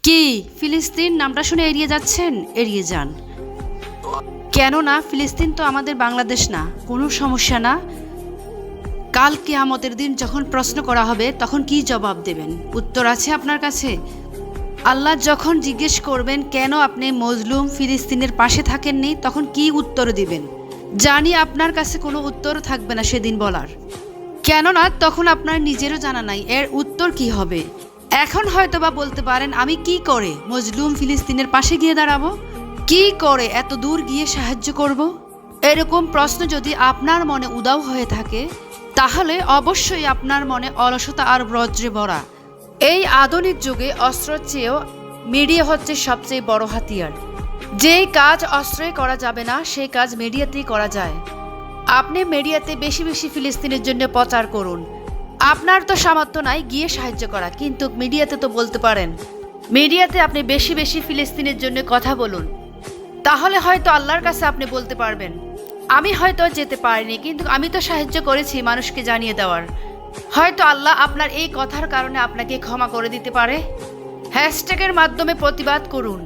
কি ফিলিস্তিন নামটা শুনে এড়িয়ে যাচ্ছেন? এড়িয়ে যান। কেননা ফিলিস্তিন তো আমাদের বাংলাদেশ না। কোনো সমস্যা না। কাল কিয়ামতের দিন যখন প্রশ্ন করা হবে তখন কি জবাব দেবেন? উত্তর আছে আপনার কাছে? আল্লাহ যখন জিজ্ঞেস করবেন কেন আপনি মজলুম ফিলিস্তিনের পাশে থাকেননি, তখন কি উত্তর দিবেন? জানি আপনার কাছে কোনো উত্তর থাকবে না সেদিন বলার। কেননা তখন আপনার নিজেরও জানা নাই এর উত্তর কি হবে। এখন হয়তো বা বলতে পারেন, আমি কি করে মজলুম ফিলিস্তিনের পাশে গিয়ে দাঁড়াবো, কি করে এত দূর গিয়ে সাহায্য করব। এরকম প্রশ্ন যদি আপনার মনে উদাও হয়ে থাকে, তাহলে অবশ্যই আপনার মনে অলসতা আর বজ্রে ভরা। এই আধুনিক যুগে অস্ত্রের চেয়েও মিডিয়া হচ্ছে সবচেয়ে বড় হাতিয়ার। যেই কাজ অস্ত্রে করা যাবে না, সেই কাজ মিডিয়াতেই করা যায়। আপনি মিডিয়াতে বেশি বেশি ফিলিস্তিনের জন্য প্রচার করুন। আপনার তো সামর্থ্য নাই গিয়ে সাহায্য করা, কিন্তু মিডিয়াতে তো বলতে পারেন। মিডিয়াতে আপনি বেশি বেশি ফিলিস্তিনের জন্য কথা বলুন। তাহলে হয়তো আল্লাহর কাছে আপনি বলতে পারবেন, আমি হয়তো যেতে পারিনি, কিন্তু আমি তো সাহায্য করেছি মানুষকে জানিয়ে দেওয়ার। হয়তো আল্লাহ আপনার এই কথার কারণে আপনাকে ক্ষমা করে দিতে পারে। হ্যাশট্যাগের মাধ্যমে প্রতিবাদ করুন।